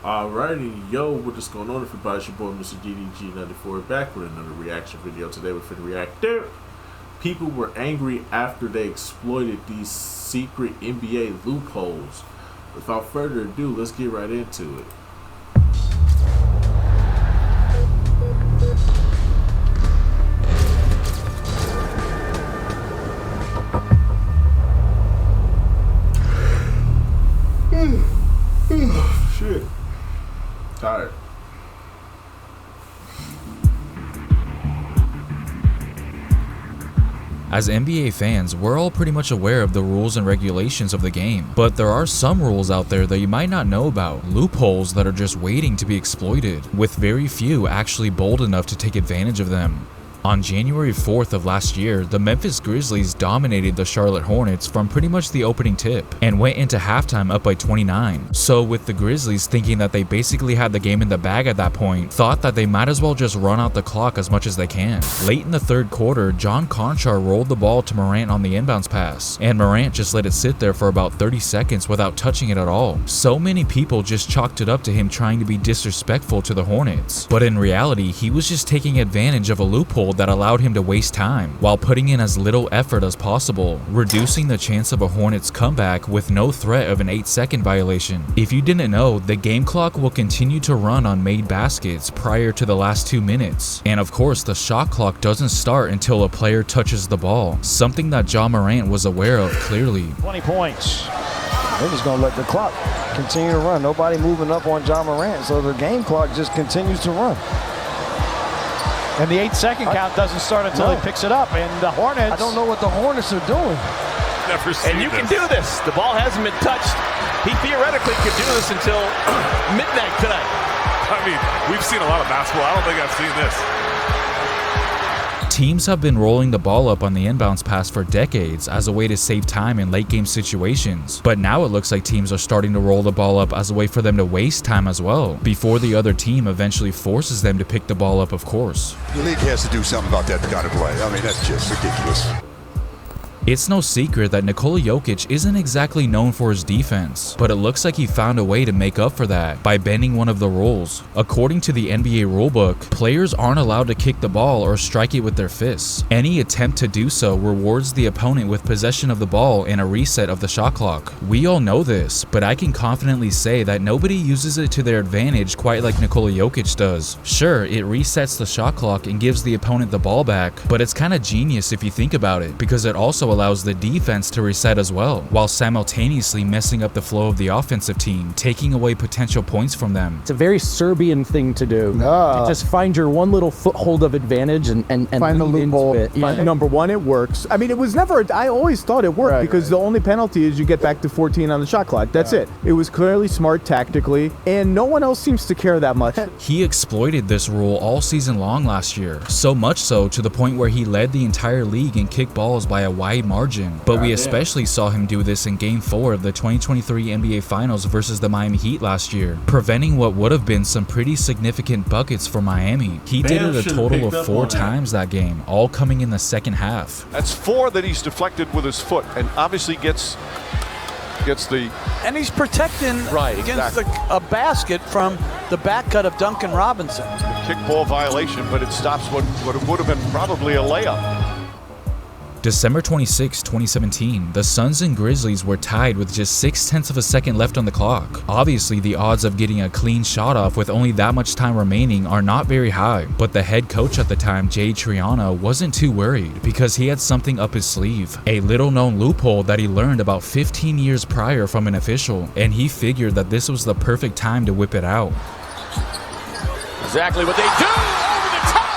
Alrighty, yo, what is going on everybody? It's your boy Mr. GDG94 back with another reaction video. Today we're finna react to people were angry after they exploited these secret NBA loopholes. Without further ado, let's get right into it. Shit. Tired. As NBA fans, we're all pretty much aware of the rules and regulations of the game, but there are some rules out there that you might not know about, loopholes that are just waiting to be exploited, with very few actually bold enough to take advantage of them. On January 4th of last year, the Memphis Grizzlies dominated the Charlotte Hornets from pretty much the opening tip and went into halftime up by 29. So with the Grizzlies thinking that they basically had the game in the bag at that point, thought that they might as well just run out the clock as much as they can. Late in the third quarter, John Conchar rolled the ball to Morant on the inbounds pass, and Morant just let it sit there for about 30 seconds without touching it at all. So many people just chalked it up to him trying to be disrespectful to the Hornets, but in reality, he was just taking advantage of a loophole that allowed him to waste time while putting in as little effort as possible, reducing the chance of a Hornets comeback with no threat of an 8-second violation. If you didn't know, the game clock will continue to run on made baskets prior to the last 2 minutes, and of course the shot clock doesn't start until a player touches the ball, something that Ja Morant was aware of clearly. 20 points. They're just gonna let the clock continue to run. Nobody moving up on Ja Morant, so the game clock just continues to run. And the 8-second count doesn't start until he picks it up. And the Hornets... I don't know what the Hornets are doing. Never seen and you can do this. The ball hasn't been touched. He theoretically could do this until midnight tonight. I mean, we've seen a lot of basketball. I don't think I've seen this. Teams have been rolling the ball up on the inbounds pass for decades as a way to save time in late game situations, but now it looks like teams are starting to roll the ball up as a way for them to waste time as well, before the other team eventually forces them to pick the ball up, of course. The league has to do something about that kind of play. I mean, that's just ridiculous. It's no secret that Nikola Jokic isn't exactly known for his defense, but it looks like he found a way to make up for that by bending one of the rules. According to the NBA rulebook, players aren't allowed to kick the ball or strike it with their fists. Any attempt to do so rewards the opponent with possession of the ball and a reset of the shot clock. We all know this, but I can confidently say that nobody uses it to their advantage quite like Nikola Jokic does. Sure, it resets the shot clock and gives the opponent the ball back, but it's kind of genius if you think about it, because it also allows the defense to reset as well, while simultaneously messing up the flow of the offensive team, taking away potential points from them. It's a very Serbian thing to do. To just find your one little foothold of advantage and find the loophole. Number one, it works. I mean, it was never, I always thought it worked because the only penalty is you get back to 14 on the shot clock. That's it. It was clearly smart tactically, and no one else seems to care that much. He exploited this rule all season long last year, so much so to the point where he led the entire league in kick balls by a wide margin, but we especially saw him do this in Game 4 of the 2023 NBA Finals versus the Miami Heat last year, preventing what would have been some pretty significant buckets for Miami. He did it a total of 4 times that game, all coming in the second half. That's 4 that he's deflected with his foot, and obviously gets the... And he's protecting against a basket from the back cut of Duncan Robinson. Kickball violation, but it stops what would have been probably a layup. December 26, 2017, the Suns and Grizzlies were tied with just 0.6 of a second left on the clock. Obviously, the odds of getting a clean shot off with only that much time remaining are not very high, but the head coach at the time, Jay Triano, wasn't too worried because he had something up his sleeve, a little-known loophole that he learned about 15 years prior from an official, and he figured that this was the perfect time to whip it out. Exactly what they do! Over the top!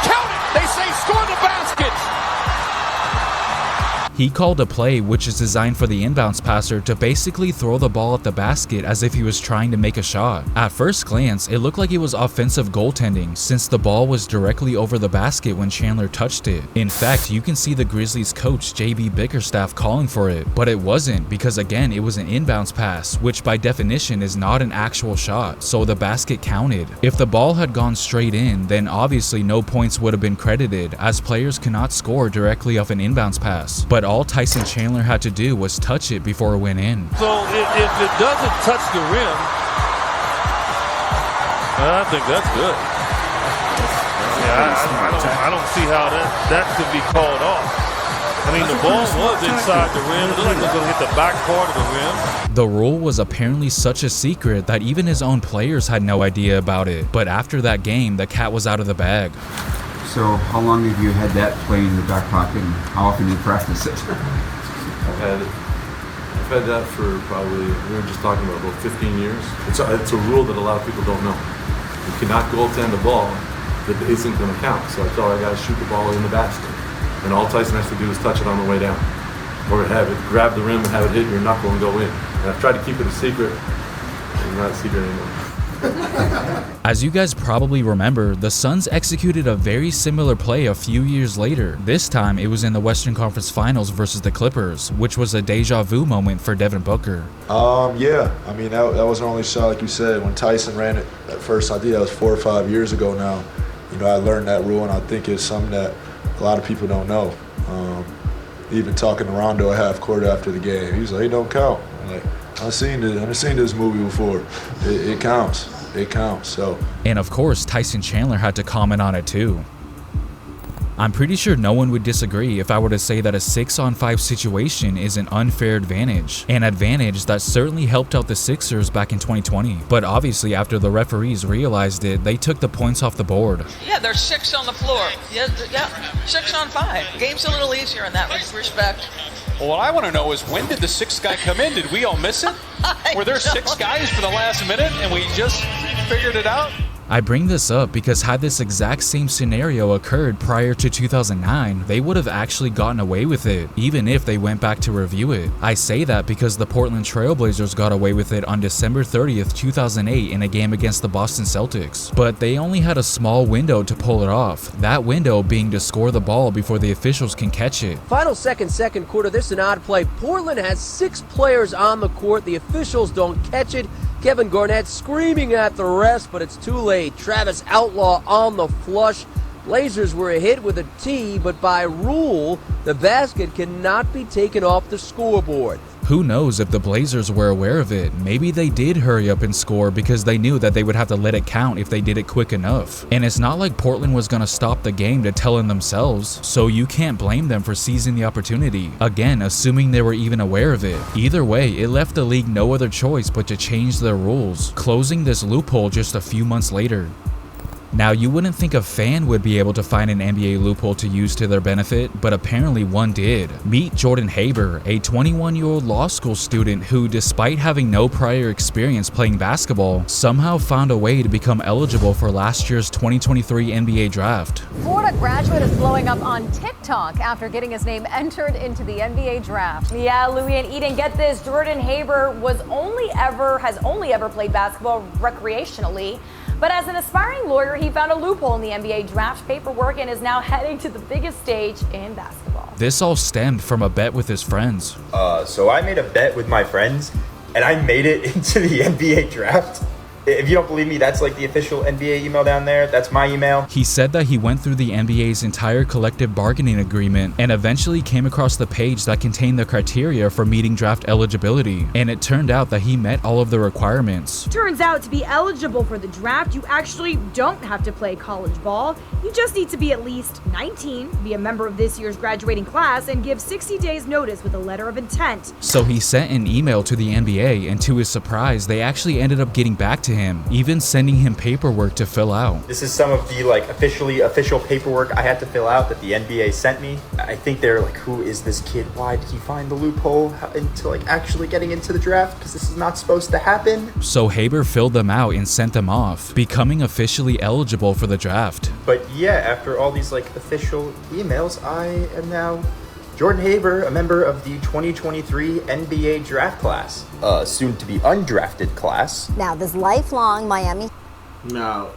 Count it! They say score the basket! He called a play which is designed for the inbounds passer to basically throw the ball at the basket as if he was trying to make a shot. At first glance, it looked like it was offensive goaltending since the ball was directly over the basket when Chandler touched it. In fact, you can see the Grizzlies coach JB Bickerstaff calling for it, but it wasn't because again, it was an inbounds pass, which by definition is not an actual shot, so the basket counted. If the ball had gone straight in, then obviously no points would have been credited as players cannot score directly off an inbounds pass, but all Tyson Chandler had to do was touch it before it went in. So if it doesn't touch the rim, I think that's good. I don't see how that could be called off. I mean, the ball was inside the rim. It looked like it was going to hit the back part of the rim. The rule was apparently such a secret that even his own players had no idea about it. But after that game, the cat was out of the bag. So how long have you had that playing in the back pocket, and how often do you practice it? I've had that for probably, we were just talking about 15 years. It's a rule that a lot of people don't know. You cannot goaltend the ball that isn't going to count. So I tell our guys, shoot the ball in the basket. And all Tyson has to do is touch it on the way down. Or have it, grab the rim and have it hit your knuckle and go in. And I've tried to keep it a secret. It's not a secret anymore. As you guys probably remember, the Suns executed a very similar play a few years later. This time, it was in the Western Conference Finals versus the Clippers, which was a deja vu moment for Devin Booker. Yeah. I mean, that was an only shot, like you said. When Tyson ran it at first, I think that was 4 or 5 years ago now. You know, I learned that rule, and I think it's something that a lot of people don't know. Even talking to Rondo at half court after the game, he was like, "It don't count." I'm like, I've seen this movie before. It counts. It counts. So. And of course, Tyson Chandler had to comment on it too. I'm pretty sure no one would disagree if I were to say that a 6-on-5 situation is an unfair advantage. An advantage that certainly helped out the Sixers back in 2020. But obviously after the referees realized it, they took the points off the board. Yeah, there's 6 on the floor. Yeah, 6 on 5. Game's a little easier in that respect. Well, what I want to know is, when did the 6th guy come in? Did we all miss it? Were there 6 guys for the last minute and we just figured it out? I bring this up because had this exact same scenario occurred prior to 2009, they would have actually gotten away with it, even if they went back to review it. I say that because the Portland Trail Blazers got away with it on December 30th, 2008 in a game against the Boston Celtics. But they only had a small window to pull it off, that window being to score the ball before the officials can catch it. Final second quarter, this is an odd play. Portland has 6 players on the court. The officials don't catch it. Kevin Garnett screaming at the refs, but it's too late. Travis Outlaw on the flush. Blazers were hit with a tee, but by rule, the basket cannot be taken off the scoreboard. Who knows if the Blazers were aware of it? Maybe they did hurry up and score because they knew that they would have to let it count if they did it quick enough. And it's not like Portland was gonna stop the game to tell them themselves, so you can't blame them for seizing the opportunity. Again, assuming they were even aware of it. Either way, it left the league no other choice but to change their rules, closing this loophole just a few months later. Now, you wouldn't think a fan would be able to find an NBA loophole to use to their benefit, but apparently one did. Meet Jordan Haber, a 21-year-old law school student who, despite having no prior experience playing basketball, somehow found a way to become eligible for last year's 2023 NBA draft. Florida graduate is blowing up on TikTok after getting his name entered into the NBA draft. Yeah, Louis and Eden, get this, Jordan Haber has only ever played basketball recreationally. But as an aspiring lawyer, he found a loophole in the NBA draft paperwork and is now heading to the biggest stage in basketball. This all stemmed from a bet with his friends. So I made a bet with my friends, and I made it into the NBA draft. If you don't believe me, that's like the official NBA email down there. That's my email. He said that he went through the NBA's entire collective bargaining agreement and eventually came across the page that contained the criteria for meeting draft eligibility. And it turned out that he met all of the requirements. Turns out to be eligible for the draft, you actually don't have to play college ball. You just need to be at least 19, be a member of this year's graduating class, and give 60 days notice with a letter of intent. So he sent an email to the NBA, and to his surprise, they actually ended up getting back to him, even sending him paperwork to fill out. This is some of the official paperwork I had to fill out that the NBA sent me. I think they're like, who is this kid? Why did he find the loophole into actually getting into the draft? Because this is not supposed to happen. So Haber filled them out and sent them off, becoming officially eligible for the draft. But yeah, after all these official emails, I am now Jordan Haber, a member of the 2023 NBA draft class, soon to be undrafted class. Now, this lifelong Miami. Now,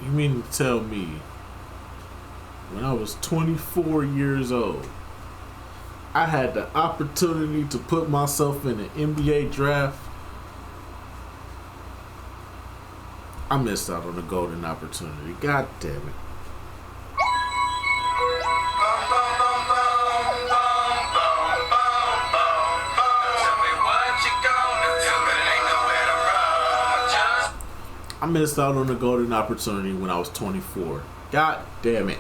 you mean to tell me, when I was 24 years old, I had the opportunity to put myself in an NBA draft? I missed out on a golden opportunity. God damn it. I missed out on the golden opportunity when I was 24. God damn it.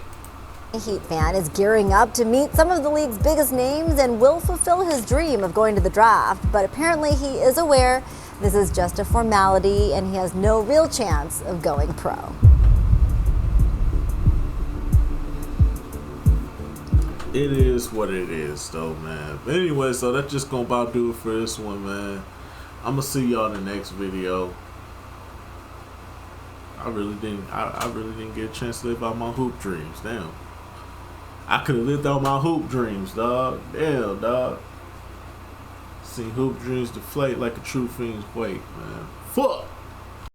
Heat fan is gearing up to meet some of the league's biggest names and will fulfill his dream of going to the draft. But apparently he is aware this is just a formality and he has no real chance of going pro. It is what it is, though, man. But anyway, so that's just gonna about do it for this one, man. I'm gonna see y'all in the next video. I really didn't get a chance to live out my hoop dreams. Damn. I could have lived out my hoop dreams, dog. Damn, dog. Seen hoop dreams deflate like a true fiend's weight, man. Fuck.